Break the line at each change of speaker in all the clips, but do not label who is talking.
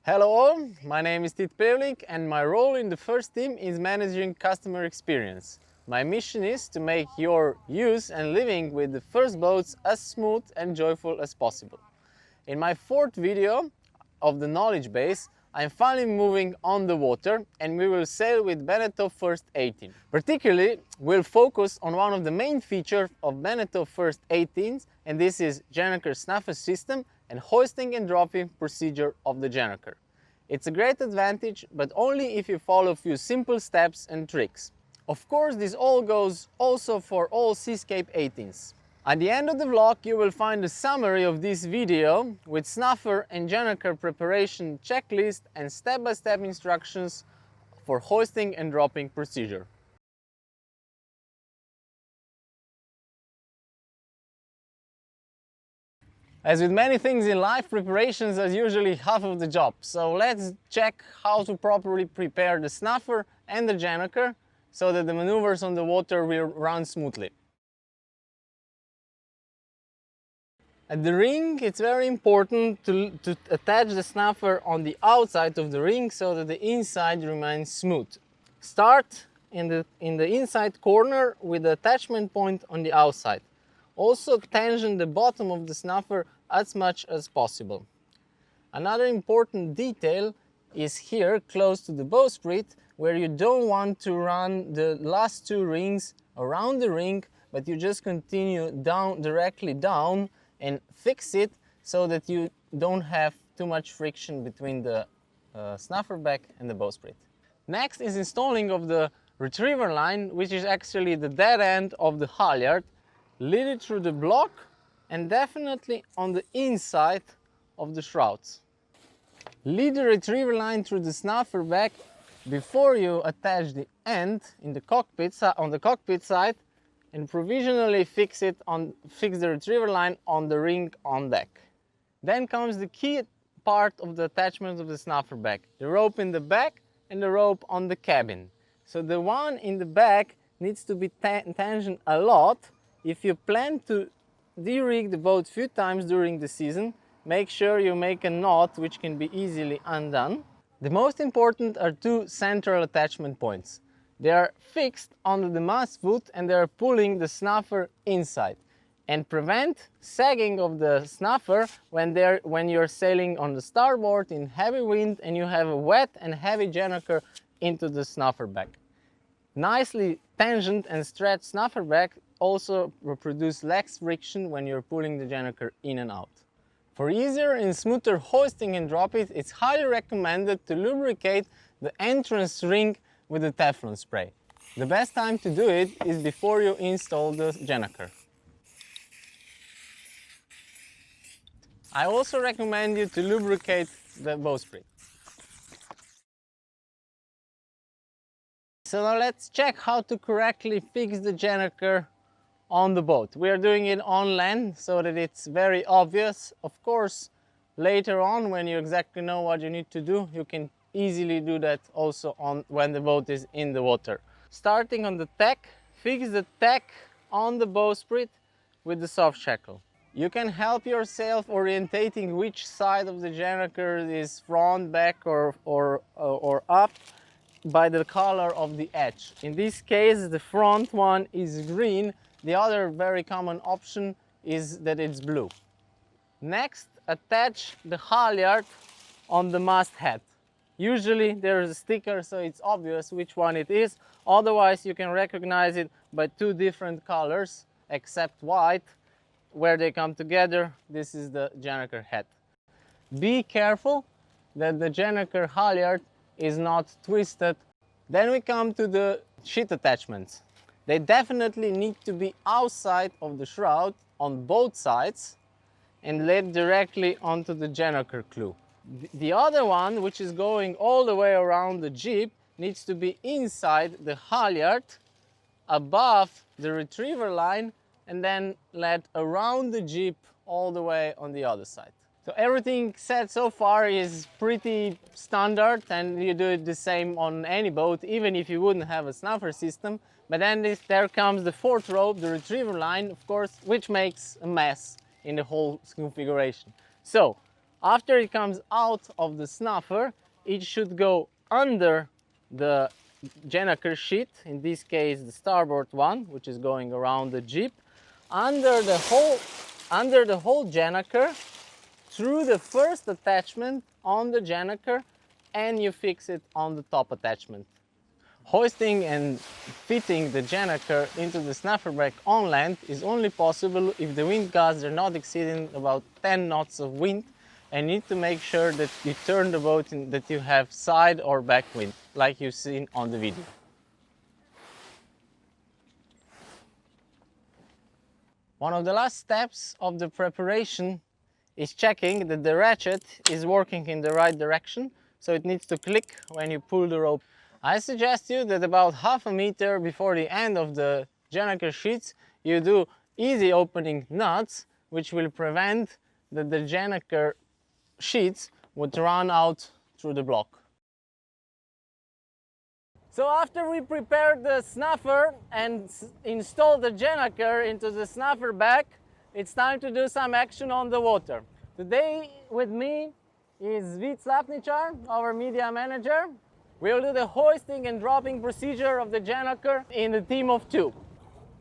Hello all, my name is Tit Pevlik and my role in the First team is managing customer experience. My mission is to make your use and living with the First boats as smooth and joyful as possible. In my fourth video of the knowledge base, I'm finally moving on the water and we will sail with Beneteau First 18. Particularly, we'll focus on one of the main features of Beneteau First 18s, and this is Gennaker snuffer system and hoisting and dropping procedure of the Gennaker. It's a great advantage, but only if you follow a few simple steps and tricks. Of course, this all goes also for all Seascape 18s. At the end of the vlog, you will find a summary of this video with snuffer and Gennaker preparation checklist and step-by-step instructions for hoisting and dropping procedure. As with many things in life, preparations are usually half of the job. So let's check how to properly prepare the snuffer and the Gennaker so that the maneuvers on the water will run smoothly. At the ring, it's very important to attach the snuffer on the outside of the ring so that the inside remains smooth. Start in the inside corner with the attachment point on the outside. Also tension the bottom of the snuffer as much as possible. Another important detail is here close to the bowsprit, where you don't want to run the last two rings around the ring, but you just continue directly down and fix it so that you don't have too much friction between the snuffer back and the bowsprit. Next is installing of the retriever line, which is actually the dead end of the halyard. Lead it through the block and definitely on the inside of the shrouds. Lead the retriever line through the snuffer back before you attach the end in the cockpit on the cockpit side, and provisionally fix the retriever line on the ring on deck. Then comes the key part of the attachment of the snuffer back, the rope in the back and the rope on the cabin. So the one in the back needs to be tensioned a lot. If you plan to de-rig the boat a few times during the season, make sure you make a knot which can be easily undone. The most important are two central attachment points. They are fixed under the mast foot and they are pulling the snuffer inside and prevent sagging of the snuffer when you're sailing on the starboard in heavy wind and you have a wet and heavy Gennaker into the snuffer back. Nicely tensioned and stretched snuffer back also produce less friction when you're pulling the Gennaker in and out. For easier and smoother hoisting and dropping, it's highly recommended to lubricate the entrance ring with the Teflon spray. The best time to do it is before you install the Gennaker. I also recommend you to lubricate the bowsprit. So now let's check how to correctly fix the Gennaker on the boat. We are doing it on land so that it's very obvious. Of course, later on when you exactly know what you need to do, you can easily do that also when the boat is in the water. Starting on the tack, fix the tack on the bowsprit with the soft shackle. You can help yourself orientating which side of the Gennaker is front, back or up by the color of the edge. In this case, the front one is green. The other very common option is that it's blue. Next, attach the halyard on the masthead. Usually there's a sticker so it's obvious which one it is. Otherwise you can recognize it by two different colors except white. Where they come together, this is the Gennaker head. Be careful that the Gennaker halyard is not twisted. Then we come to the sheet attachments. They definitely need to be outside of the shroud on both sides and led directly onto the Gennaker clew. The other one, which is going all the way around the jib, needs to be inside the halyard, above the retriever line, and then led around the jib all the way on the other side. So everything said so far is pretty standard, and you do it the same on any boat, even if you wouldn't have a snuffer system. But then there comes the fourth rope, the retriever line, of course, which makes a mess in the whole configuration. So After it comes out of the snuffer, it should go under the Gennaker sheet, in this case the starboard one, which is going around the jib, under the whole Gennaker, through the first attachment on the Gennaker, and you fix it on the top attachment. Hoisting and fitting the Gennaker into the snuffer back on land is only possible if the wind gusts are not exceeding about 10 knots of wind, and you need to make sure that you turn the boat in, that you have side or back wind, like you've seen on the video. One of the last steps of the preparation is checking that the ratchet is working in the right direction, so it needs to click when you pull the rope. I suggest you that about half a meter before the end of the Gennaker sheets, you do easy opening nuts, which will prevent that the Gennaker sheets would run out through the block. So after we prepared the snuffer and installed the Gennaker into the snuffer back, it's time to do some action on the water. Today with me is Slapnichar, our media manager. We'll do the hoisting and dropping procedure of the Gennaker in a team of 2.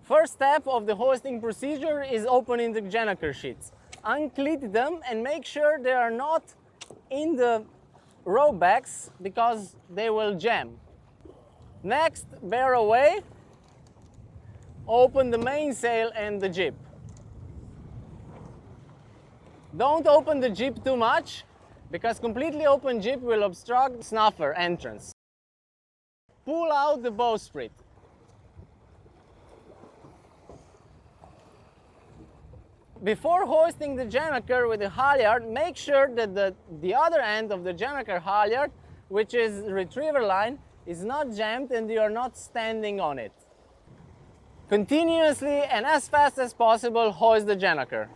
First step of the hoisting procedure is opening the Gennaker sheets. Uncleat them and make sure they are not in the rope backs because they will jam. Next, bear away, open the mainsail and the jib. Don't open the jib too much, because completely open jib will obstruct snuffer entrance. Pull out the bowsprit. Before hoisting the Gennaker with the halyard, make sure that the other end of the Gennaker halyard, which is the retriever line, is not jammed and you are not standing on it. Continuously and as fast as possible hoist the Gennaker.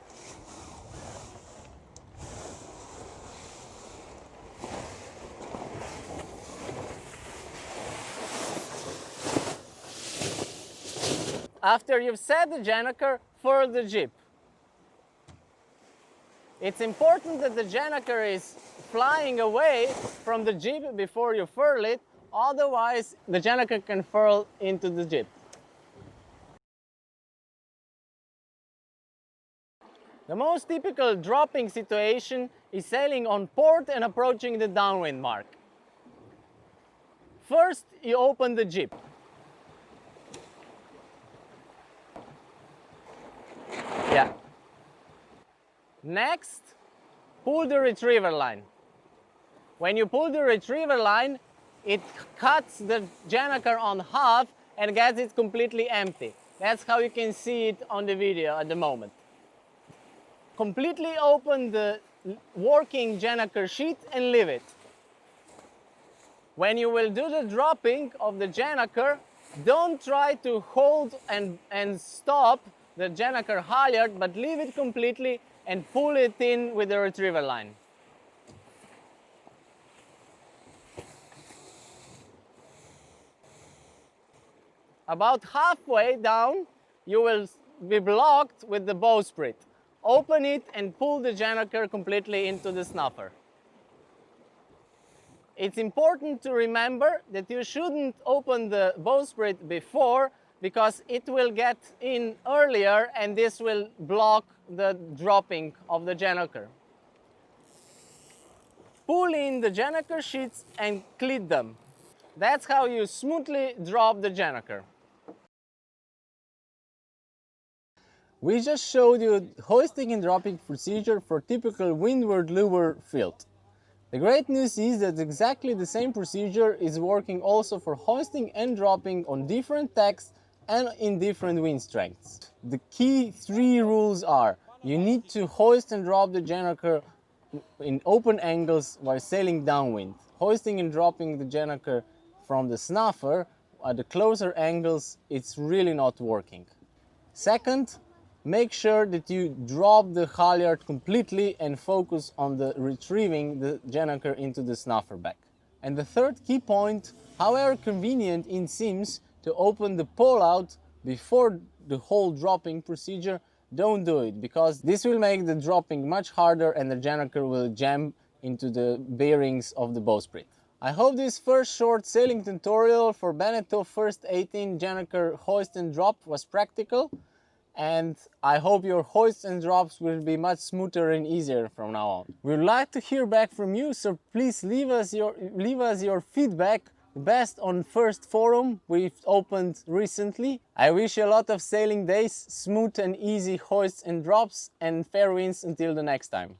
After you've set the Gennaker, furl the jib. It's important that the Gennaker is flying away from the jib before you furl it, otherwise the Gennaker can furl into the jib. The most typical dropping situation is sailing on port and approaching the downwind mark. First, you open the jib. Yeah. Next, pull the retriever line. When you pull the retriever line, it cuts the Gennaker on half and gets it completely empty. That's how you can see it on the video at the moment. Completely open the working Gennaker sheet and leave it. When you will do the dropping of the Gennaker, don't try to hold and stop the Gennaker halyard, but leave it completely and pull it in with the retriever line. About halfway down, you will be blocked with the bowsprit. Open it and pull the Gennaker completely into the snuffer. It's important to remember that you shouldn't open the bowsprit before, because it will get in earlier and this will block the dropping of the Gennaker. Pull in the Gennaker sheets and cleat them. That's how you smoothly drop the Gennaker. We just showed you hoisting and dropping procedure for typical windward leeward field. The great news is that exactly the same procedure is working also for hoisting and dropping on different tacks and in different wind strengths. The key 3 rules are: you need to hoist and drop the Gennaker in open angles while sailing downwind. Hoisting and dropping the Gennaker from the snuffer at the closer angles, it's really not working. Second, make sure that you drop the halyard completely and focus on the retrieving the Gennaker into the snuffer back. And the third key point, however convenient it seems to open the pole out before the whole dropping procedure, don't do it, because this will make the dropping much harder and the Gennaker will jam into the bearings of the bowsprit. I hope this first short sailing tutorial for Beneteau First 18 Gennaker hoist and drop was practical, and I hope your hoists and drops will be much smoother and easier from now on. We'd like to hear back from you, so please leave us your feedback, best on First forum we've opened recently. I wish you a lot of sailing days, smooth and easy hoists and drops, and fair winds until the next time.